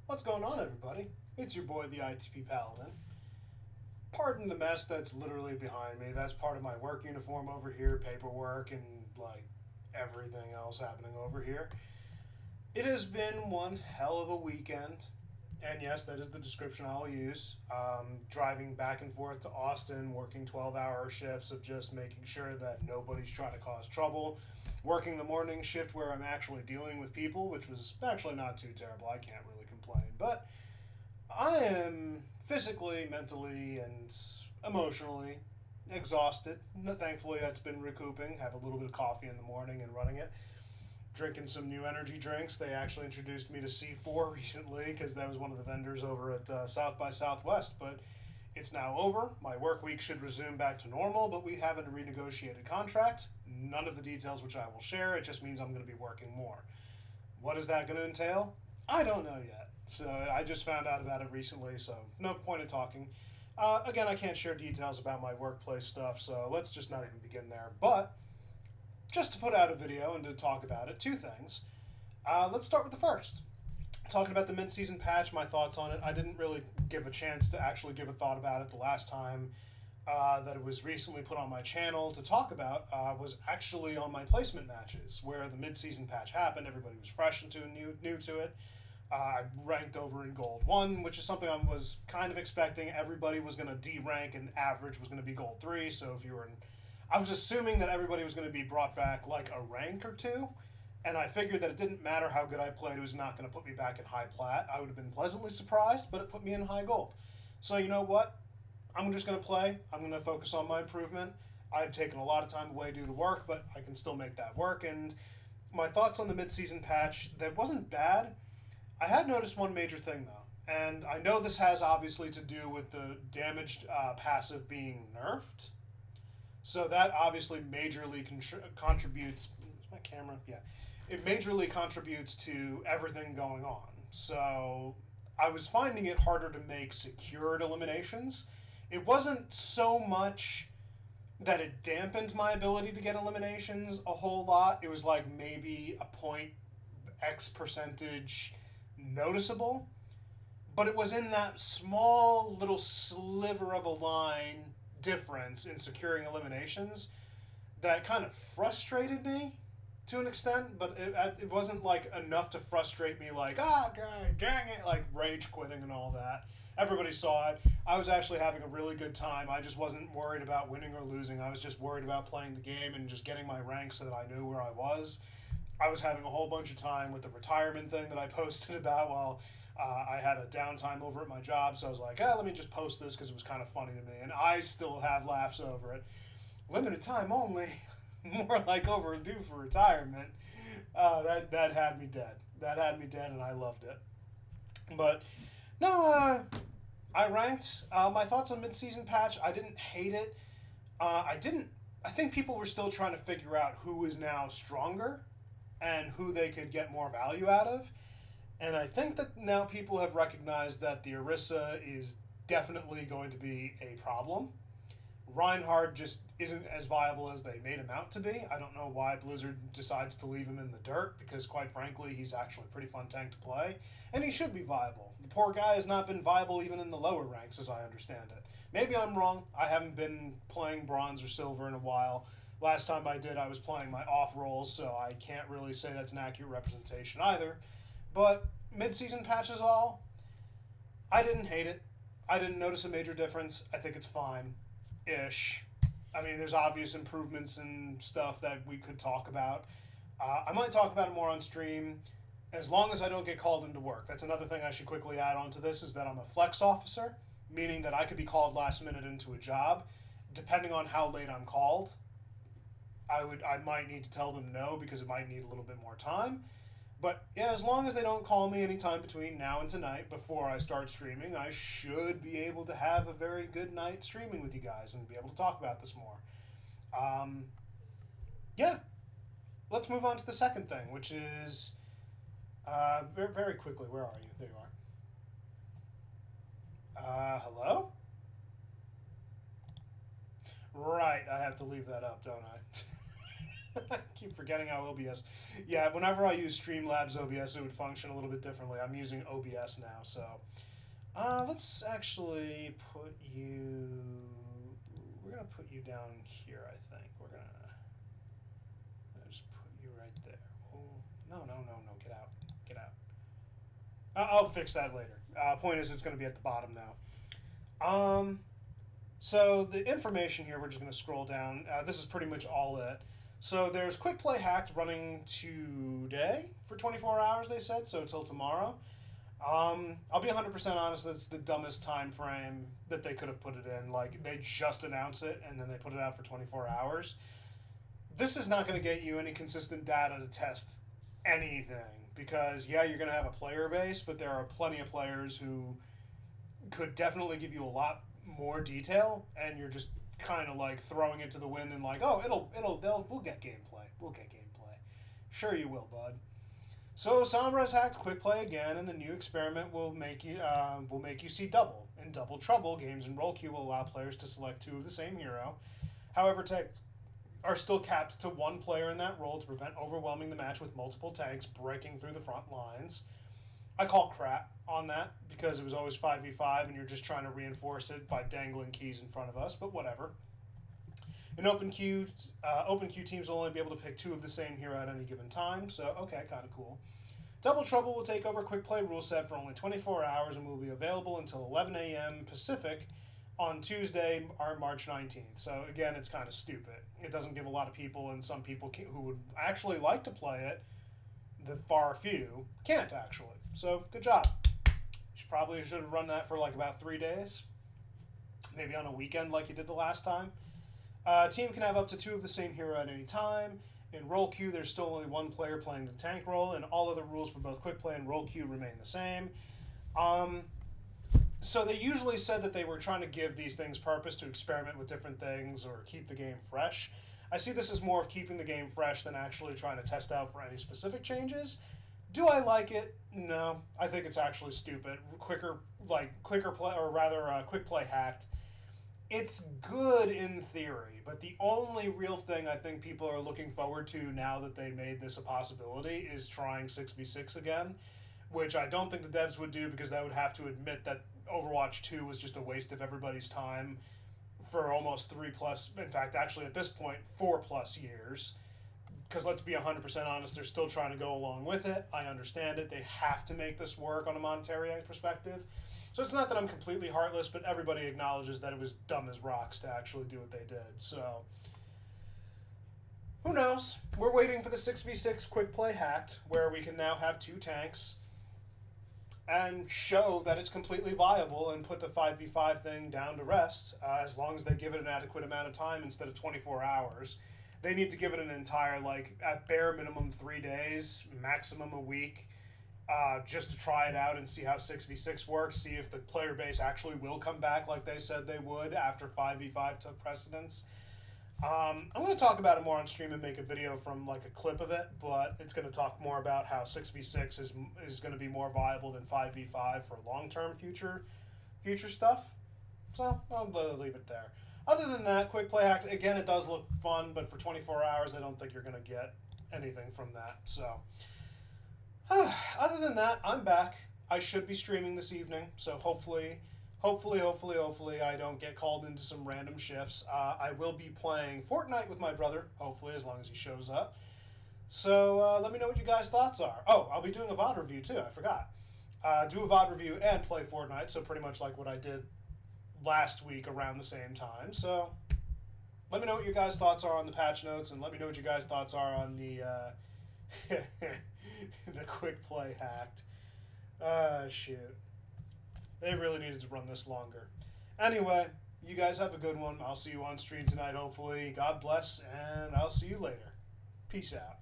What's going on, everybody? It's your boy, the ITP Paladin. Pardon the mess that's literally behind me. That's part of my work uniform over here, paperwork, and everything else happening over here. It has been one hell of a weekend, and yes, that is the description I'll use. Driving back and forth to Austin, working 12-hour shifts of just making sure that nobody's trying to cause trouble. Working the morning shift where I'm actually dealing with people, which was actually not too terrible. I can't really complain. But I am physically, mentally, and emotionally exhausted. Thankfully, that's been recouping. Have a little bit of coffee in the morning and running it. Drinking some new energy drinks. They actually introduced me to C4 recently because that was one of the vendors over at South by Southwest. But it's now over. My work week should resume back to normal, but we have a renegotiated contract. None of the details which I will share. It just means I'm going to be working more. What is that going to entail? I don't know yet. So I just found out about it recently, so no point in talking. Again, I can't share details about my workplace stuff, so let's just not even begin there. But just to put out a video and to talk about it, two things. Let's start with the first. Talking about the mid-season patch, my thoughts on it. I didn't really give a chance to actually give a thought about it the last time that it was recently put on my channel to talk about was actually on my placement matches, where the mid-season patch happened. Everybody was fresh and new to it. I ranked over in Gold 1, which is something I was kind of expecting. Everybody was going to D-rank and average was going to be Gold 3, so if you were in... I was assuming that everybody was going to be brought back like a rank or two, and I figured that it didn't matter how good I played, it was not going to put me back in high plat. I would have been pleasantly surprised, but it put me in high gold. So you know what? I'm just going to play. I'm going to focus on my improvement. I've taken a lot of time away to do the work, but I can still make that work. And my thoughts on the mid-season patch, that wasn't bad. I had noticed one major thing, though. And I know this has obviously to do with the damaged passive being nerfed. So that obviously majorly contributes... Is my camera? Yeah. It majorly contributes to everything going on. So I was finding it harder to make secured eliminations. It wasn't so much that it dampened my ability to get eliminations a whole lot. It was like maybe a point X percentage noticeable. But it was in that small little sliver of a line difference in securing eliminations that kind of frustrated me to an extent, but it wasn't like enough to frustrate me like, God dang it, like rage quitting and all that. Everybody saw it. I was actually having a really good time. I just wasn't worried about winning or losing. I was just worried about playing the game and just getting my ranks so that I knew where I was. I was having a whole bunch of time with the retirement thing that I posted about while I had a downtime over at my job, so I was like, let me just post this because it was kind of funny to me, and I still have laughs over it. Limited time only, more like overdue for retirement. That had me dead. That had me dead, and I loved it. But no, I ranked. My thoughts on mid-season patch. I didn't hate it. I didn't. I think people were still trying to figure out who is now stronger and who they could get more value out of. And I think that now people have recognized that the Orisa is definitely going to be a problem. Reinhardt just isn't as viable as they made him out to be. I don't know why Blizzard decides to leave him in the dirt, because quite frankly, he's actually a pretty fun tank to play, and he should be viable. The poor guy has not been viable even in the lower ranks, as I understand it. Maybe I'm wrong. I haven't been playing bronze or silver in a while. Last time I did, I was playing my off roles, so I can't really say that's an accurate representation either. But mid-season patches all, I didn't hate it. I didn't notice a major difference. I think it's fine-ish. I mean, there's obvious improvements and stuff that we could talk about. I might talk about it more on stream as long as I don't get called into work. That's another thing I should quickly add on to this, is that I'm a flex officer, meaning that I could be called last minute into a job. Depending on how late I'm called, I might need to tell them no because it might need a little bit more time. But yeah, as long as they don't call me anytime between now and tonight before I start streaming, I should be able to have a very good night streaming with you guys and be able to talk about this more. Yeah, let's move on to the second thing, which is very, very quickly. Where are you? There you are. Hello? Right, I have to leave that up, don't I? I keep forgetting how OBS. Yeah, whenever I use Streamlabs OBS, it would function a little bit differently. I'm using OBS now, so let's actually put you. We're gonna put you down here. I think we're gonna just put you right there. Oh, no, get out, get out. I'll fix that later. Point is, it's gonna be at the bottom now. So the information here, we're just gonna scroll down. This is pretty much all it. So there's Quick Play Hacked running today for 24 hours, they said, so till tomorrow. I'll be 100% honest, that's the dumbest time frame that they could have put it in. Like, they just announced it, and then they put it out for 24 hours. This is not going to get you any consistent data to test anything, because, yeah, you're going to have a player base, but there are plenty of players who could definitely give you a lot more detail, and you're just kind of like throwing it to the wind and like, oh, we'll get gameplay. We'll get gameplay. Sure you will, bud. So Sombra's hacked Quick Play again, and the new experiment will make you see double. In Double Trouble, games in roll queue will allow players to select two of the same hero. However, tanks are still capped to one player in that role to prevent overwhelming the match with multiple tanks breaking through the front lines. I call crap on that because it was always 5v5 and you're just trying to reinforce it by dangling keys in front of us, but whatever. In open queue teams will only be able to pick two of the same hero at any given time, so okay, kind of cool. Double Trouble will take over Quick Play rule set for only 24 hours and will be available until 11 a.m. Pacific on Tuesday, March 19th. So again, it's kind of stupid. It doesn't give a lot of people, and some people who would actually like to play it, the far few, can't actually. So good job. Probably should have run that for like about 3 days. Maybe on a weekend like you did the last time. Team can have up to two of the same hero at any time. In roll queue, there's still only one player playing the tank role, and all other rules for both quick play and roll queue remain the same. So they usually said that they were trying to give these things purpose to experiment with different things or keep the game fresh. I see this as more of keeping the game fresh than actually trying to test out for any specific changes. Do I like it? No. I think it's actually stupid. Quick Play Hacked. It's good in theory, but the only real thing I think people are looking forward to now that they made this a possibility is trying 6v6 again, which I don't think the devs would do because that would have to admit that Overwatch 2 was just a waste of everybody's time for almost 3+, in fact, actually at this point, 4+ years. Because let's be 100% honest, they're still trying to go along with it. I understand it. They have to make this work on a monetary perspective. So it's not that I'm completely heartless, but everybody acknowledges that it was dumb as rocks to actually do what they did. So, who knows? We're waiting for the 6v6 Quick Play Hacked, where we can now have two tanks and show that it's completely viable and put the 5v5 thing down to rest, as long as they give it an adequate amount of time instead of 24 hours. They need to give it an entire, like, at bare minimum 3 days, maximum a week, just to try it out and see how 6v6 works, see if the player base actually will come back like they said they would after 5v5 took precedence. I'm going to talk about it more on stream and make a video from, like, a clip of it, but it's going to talk more about how 6v6 is going to be more viable than 5v5 for long-term future stuff. So, I'll leave it there. Other than that, Quick Play Hacked, again, it does look fun, but for 24 hours, I don't think you're going to get anything from that. So, other than that, I'm back. I should be streaming this evening, so hopefully, I don't get called into some random shifts. I will be playing Fortnite with my brother, hopefully, as long as he shows up. So, let me know what you guys' thoughts are. Oh, I'll be doing a VOD review, too. I forgot. Do a VOD review and play Fortnite, so pretty much like what I did last week around the same time. So let me know what your guys' thoughts are on the patch notes, and let me know what your guys' thoughts are on the the Quick Play Hacked. Shoot. They really needed to run this longer. Anyway, you guys have a good one. I'll see you on stream tonight, hopefully. God bless, and I'll see you later. Peace out.